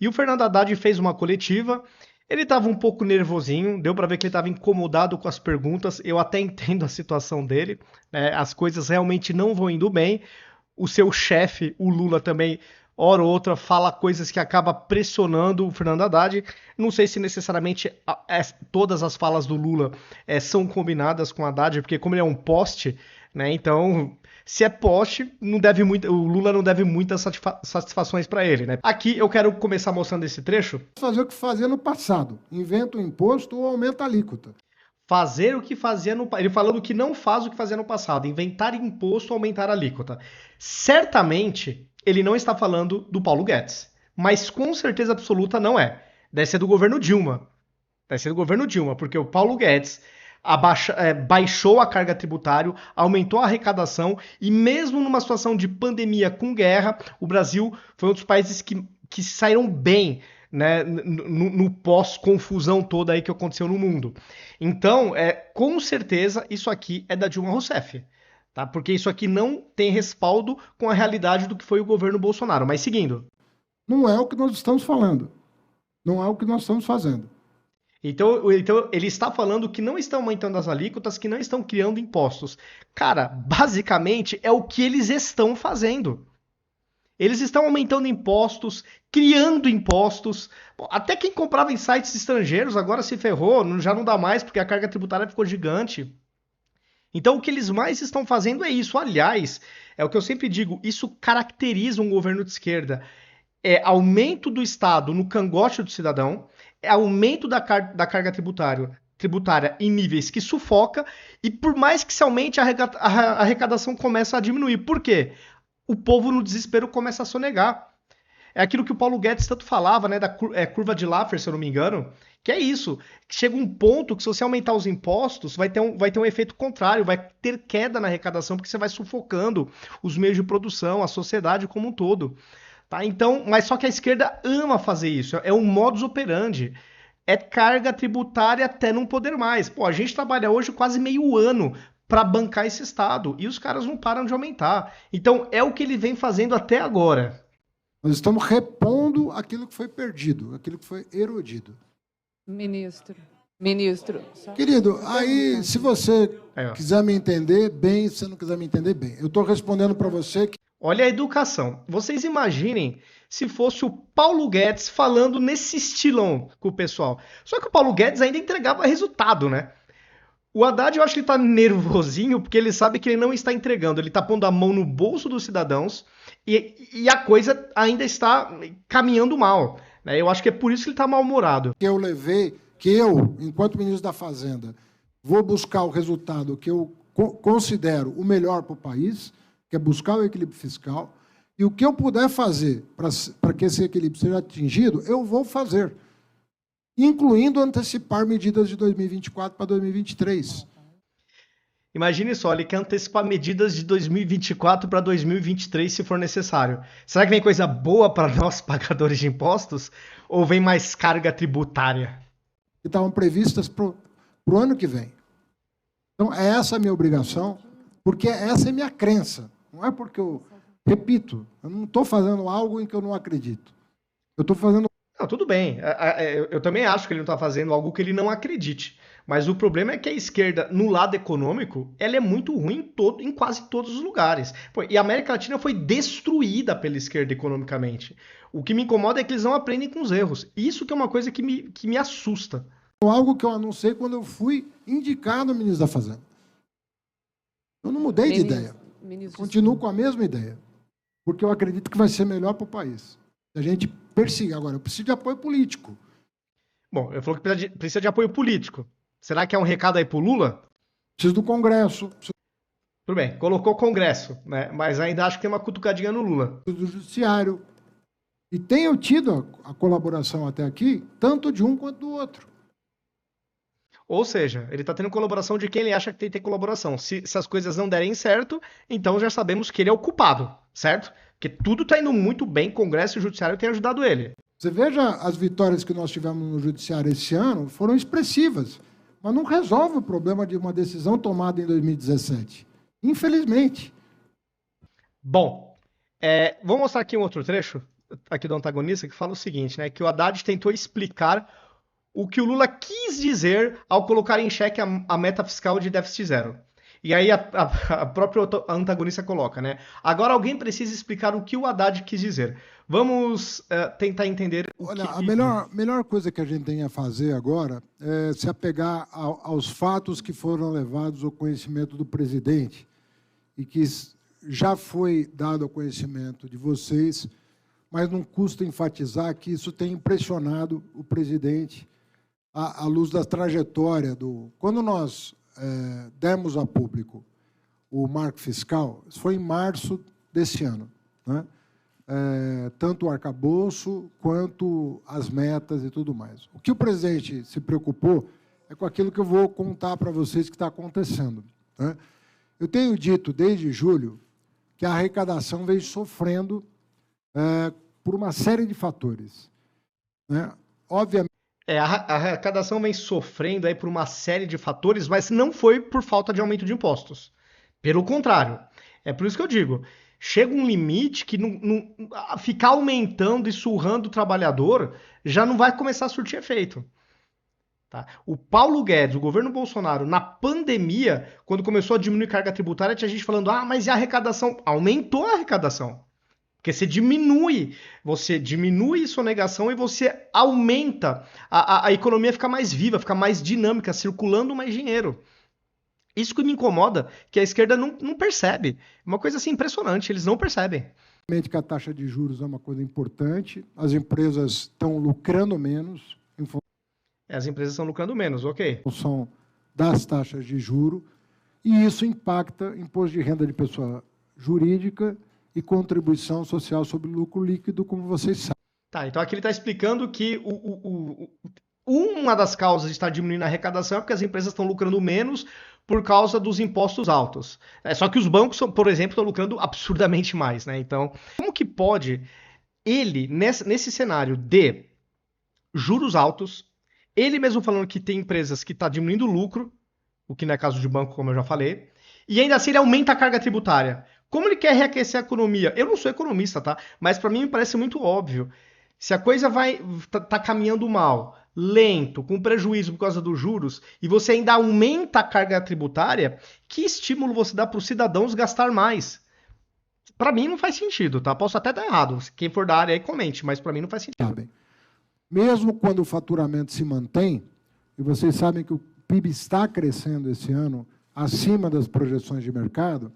E o Fernando Haddad fez uma coletiva. Ele estava um pouco nervosinho, deu para ver que ele estava incomodado com as perguntas. Eu até entendo a situação dele, né? As coisas realmente não vão indo bem. O seu chefe, o Lula, também, hora ou outra, fala coisas que acaba pressionando o Fernando Haddad. Não sei se necessariamente todas as falas do Lula são combinadas com o Haddad, porque como ele é um poste, né? Então, se é poste, não deve muito, o Lula não deve muitas satisfações para ele, né? Aqui eu quero começar mostrando esse trecho. Fazer o que fazia no passado. Inventa o imposto ou aumenta a alíquota. Fazer o que fazia no... Ele falando que não faz o que fazia no passado. Inventar imposto ou aumentar a alíquota. Certamente, ele não está falando do Paulo Guedes. Mas com certeza absoluta não é. Deve ser do governo Dilma. Deve ser do governo Dilma, porque o Paulo Guedes baixou a carga tributária, aumentou a arrecadação e mesmo numa situação de pandemia com guerra, o Brasil foi um dos países que saíram bem, né, no pós-confusão toda aí que aconteceu no mundo. Então, com certeza, isso aqui é da Dilma Rousseff. Tá? Porque isso aqui não tem respaldo com a realidade do que foi o governo Bolsonaro. Mas seguindo. Não é o que nós estamos falando. Não é o que nós estamos fazendo. Então, ele está falando que não estão aumentando as alíquotas, que não estão criando impostos. Cara, basicamente é o que eles estão fazendo. Eles estão aumentando impostos, criando impostos. Até quem comprava em sites estrangeiros agora se ferrou, já não dá mais porque a carga tributária ficou gigante. Então o que eles mais estão fazendo é isso. Aliás, é o que eu sempre digo, isso caracteriza um governo de esquerda. É aumento do Estado no cangote do cidadão, é aumento da carga tributária em níveis que sufoca, e por mais que se aumente, a arrecadação começa a diminuir. Por quê? O povo no desespero começa a sonegar. É aquilo que o Paulo Guedes tanto falava, né, da curva de Laffer, se eu não me engano, que é isso. Chega um ponto que se você aumentar os impostos, vai ter um efeito contrário, vai ter queda na arrecadação, porque você vai sufocando os meios de produção, a sociedade como um todo. Tá? Então, mas só que a esquerda ama fazer isso, é um modus operandi. É carga tributária até não poder mais. Pô, a gente trabalha hoje quase meio ano para bancar esse Estado e os caras não param de aumentar. Então, é o que ele vem fazendo até agora. Nós estamos repondo aquilo que foi perdido, aquilo que foi erodido. Ministro. Querido, aí se você quiser me entender bem, se você não quiser me entender bem, eu estou respondendo para você que... Olha a educação. Vocês imaginem se fosse o Paulo Guedes falando nesse estilão com o pessoal. Só que o Paulo Guedes ainda entregava resultado, né? O Haddad, eu acho que ele tá nervosinho porque ele sabe que ele não está entregando. Ele tá pondo a mão no bolso dos cidadãos e a coisa ainda está caminhando mal. Né? Eu acho que é por isso que ele tá mal-humorado. Que eu, enquanto ministro da Fazenda, vou buscar o resultado que eu considero o melhor para o país, que é buscar o equilíbrio fiscal, e o que eu puder fazer para que esse equilíbrio seja atingido, eu vou fazer, incluindo antecipar medidas de 2024 para 2023. Imagine só, ele quer antecipar medidas de 2024 para 2023 se for necessário. Será que vem coisa boa para nós, pagadores de impostos? Ou vem mais carga tributária? Que estavam previstas para o ano que vem. Então, essa é a minha obrigação, porque essa é a minha crença. Não é porque eu, repito, eu não estou fazendo algo em que eu não acredito. Eu estou fazendo... Não, tudo bem. Eu também acho que ele não está fazendo algo que ele não acredite. Mas o problema é que a esquerda, no lado econômico, ela é muito ruim em quase todos os lugares. Pô, e a América Latina foi destruída pela esquerda economicamente. O que me incomoda é que eles não aprendem com os erros. Isso que é uma coisa que me assusta. Algo que eu anunciei quando eu fui indicado ministro da Fazenda. Eu não mudei de ideia. Continuo com a mesma ideia. Porque eu acredito que vai ser melhor para o país. A gente persiga. Agora, eu preciso de apoio político. Bom, eu falou que precisa de apoio político. Será que é um recado aí pro Lula? Preciso do Congresso. Tudo bem, colocou Congresso, né? Mas ainda acho que tem uma cutucadinha no Lula. Do Judiciário. E tenho tido a colaboração até aqui, tanto de um quanto do outro. Ou seja, ele está tendo colaboração de quem ele acha que tem que ter colaboração. Se as coisas não derem certo, então já sabemos que ele é o culpado, certo? Porque tudo está indo muito bem, Congresso e Judiciário têm ajudado ele. Você veja as vitórias que nós tivemos no Judiciário esse ano, foram expressivas, mas não resolve o problema de uma decisão tomada em 2017. Infelizmente. Bom, vou mostrar aqui um outro trecho. aqui do antagonista que fala o seguinte, né? Que o Haddad tentou explicar o que o Lula quis dizer ao colocar em xeque a meta fiscal de déficit zero. E aí a própria antagonista coloca, né? Agora alguém precisa explicar o que o Haddad quis dizer. Vamos tentar entender o Olha, que... a melhor coisa que a gente tem a fazer agora é se apegar aos fatos que foram levados ao conhecimento do presidente e que já foi dado ao conhecimento de vocês, mas não custa enfatizar que isso tem impressionado o presidente à luz da trajetória do... Quando nós demos a público o marco fiscal, isso foi em março desse ano, né? Tanto o arcabouço quanto as metas e tudo mais. O que o presidente se preocupou é com aquilo que eu vou contar para vocês que está acontecendo, né? Eu tenho dito desde julho que a arrecadação vem sofrendo por uma série de fatores, né? Obviamente. A arrecadação vem sofrendo aí por uma série de fatores, mas não foi por falta de aumento de impostos. Pelo contrário. É por isso que eu digo, chega um limite que ficar aumentando e surrando o trabalhador já não vai começar a surtir efeito. Tá? O Paulo Guedes, o governo Bolsonaro, na pandemia, quando começou a diminuir carga tributária, tinha gente falando, mas e a arrecadação? Aumentou a arrecadação. Porque você diminui sonegação e você aumenta, a economia fica mais viva, fica mais dinâmica, circulando mais dinheiro. Isso que me incomoda, que a esquerda não percebe. É uma coisa assim impressionante, eles não percebem. Que a taxa de juros é uma coisa importante, as empresas estão lucrando menos. As empresas estão lucrando menos, ok. Em função das taxas de juros, e isso impacta imposto de renda de pessoa jurídica e contribuição social sobre lucro líquido, como vocês sabem. Tá, então aqui ele está explicando que uma das causas de estar diminuindo a arrecadação é porque as empresas estão lucrando menos por causa dos impostos altos. Só que os bancos, por exemplo, estão lucrando absurdamente mais, né? Então, como que pode ele, nesse cenário de juros altos, ele mesmo falando que tem empresas que estão diminuindo o lucro, o que não é caso de banco, como eu já falei, e ainda assim ele aumenta a carga tributária. Como ele quer reaquecer a economia? Eu não sou economista, tá? Mas para mim me parece muito óbvio. Se a coisa tá caminhando mal, lento, com prejuízo por causa dos juros, e você ainda aumenta a carga tributária, que estímulo você dá para os cidadãos gastar mais? Para mim não faz sentido, tá? Posso até estar errado. Quem for da área aí comente, mas para mim não faz sentido. Sabem. Mesmo quando o faturamento se mantém, e vocês sabem que o PIB está crescendo esse ano acima das projeções de mercado,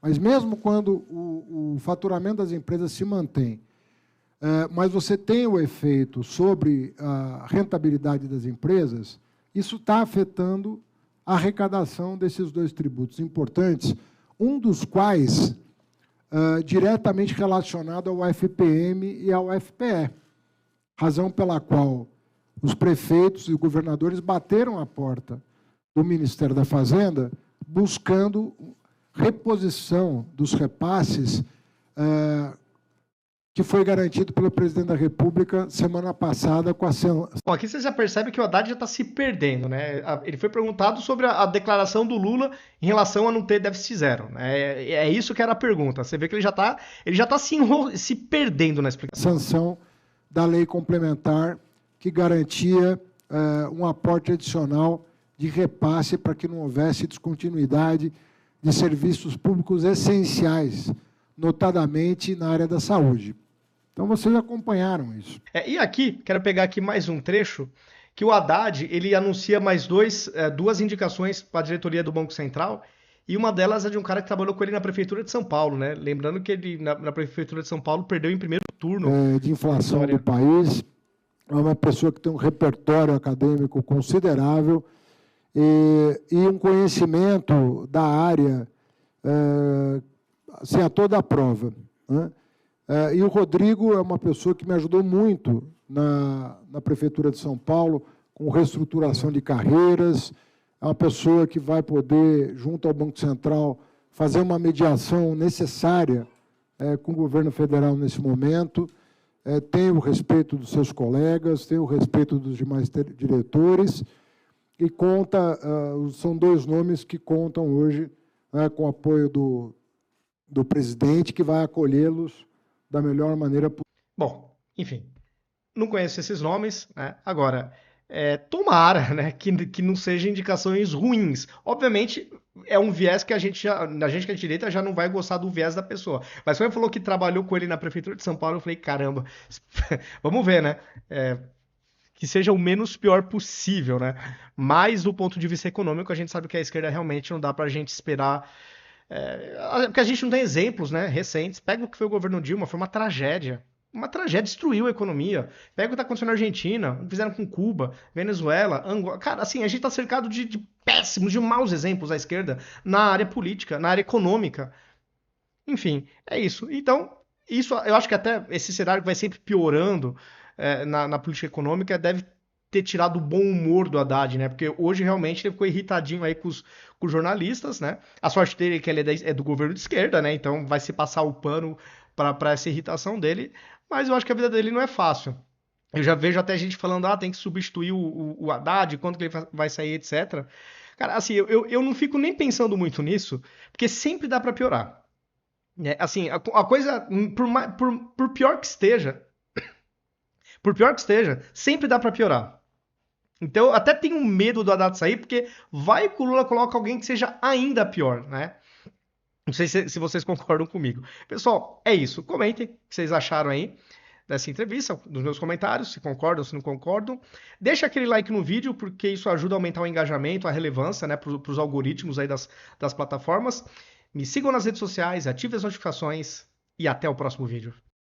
mas mesmo quando o faturamento das empresas se mantém, mas você tem o efeito sobre a rentabilidade das empresas, isso está afetando a arrecadação desses dois tributos importantes, um dos quais diretamente relacionado ao FPM e ao FPE, razão pela qual os prefeitos e governadores bateram a porta do Ministério da Fazenda buscando reposição dos repasses que foi garantido pelo presidente da República semana passada com a... Bom, aqui você já percebe que o Haddad já está se perdendo, né? Ele foi perguntado sobre a declaração do Lula em relação a não ter déficit zero, né? É isso que era a pergunta. Você vê que ele já está se perdendo na explicação. Sanção da lei complementar que garantia um aporte adicional de repasse para que não houvesse descontinuidade de serviços públicos essenciais, notadamente na área da saúde. Então, vocês acompanharam isso. E aqui, quero pegar aqui mais um trecho, que o Haddad, ele anuncia mais duas indicações para a diretoria do Banco Central, e uma delas é de um cara que trabalhou com ele na Prefeitura de São Paulo, né? Lembrando que ele, na Prefeitura de São Paulo, perdeu em primeiro turno. De inflação do país, é uma pessoa que tem um repertório acadêmico considerável e um conhecimento da área assim, a toda a prova, né? E o Rodrigo é uma pessoa que me ajudou muito na Prefeitura de São Paulo, com reestruturação de carreiras, é uma pessoa que vai poder, junto ao Banco Central, fazer uma mediação necessária com o governo federal nesse momento, tem o respeito dos seus colegas, tem o respeito dos demais diretores, e são dois nomes que contam hoje com o apoio do presidente, que vai acolhê-los da melhor maneira possível. Bom, enfim, não conheço esses nomes, né? Agora, tomara, né, que não sejam indicações ruins. Obviamente, é um viés que a gente que é de direita já não vai gostar do viés da pessoa. Mas quando ele falou que trabalhou com ele na prefeitura de São Paulo, eu falei, caramba, vamos ver, né? Que seja o menos pior possível, né? Mas do ponto de vista econômico, a gente sabe que a esquerda realmente não dá pra gente esperar. Porque a gente não tem exemplos, né, recentes. Pega o que foi o governo Dilma, foi uma tragédia. Uma tragédia, destruiu a economia. Pega o que está acontecendo na Argentina, o que fizeram com Cuba, Venezuela, Angola. Cara, assim, a gente está cercado de péssimos, de maus exemplos à esquerda na área política, na área econômica. Enfim, é isso. Então, isso eu acho que até esse cenário que vai sempre piorando na política econômica deve ter tirado o bom humor do Haddad, né? Porque hoje realmente ele ficou irritadinho aí com os jornalistas, né? A sorte dele é que ele é do governo de esquerda, né? Então vai se passar o pano para essa irritação dele. Mas eu acho que a vida dele não é fácil. Eu já vejo até gente falando, tem que substituir o Haddad, quando que ele vai sair, etc. Cara, assim, eu não fico nem pensando muito nisso, porque sempre dá para piorar. Assim, a coisa, por pior que esteja, sempre dá pra piorar. Então, eu até tenho medo do Haddad sair, porque vai que o Lula coloca alguém que seja ainda pior, né? Não sei se vocês concordam comigo. Pessoal, é isso. Comentem o que vocês acharam aí dessa entrevista, nos meus comentários, se concordam, se não concordam. Deixa aquele like no vídeo, porque isso ajuda a aumentar o engajamento, a relevância, né, para os algoritmos aí das plataformas. Me sigam nas redes sociais, ativem as notificações e até o próximo vídeo.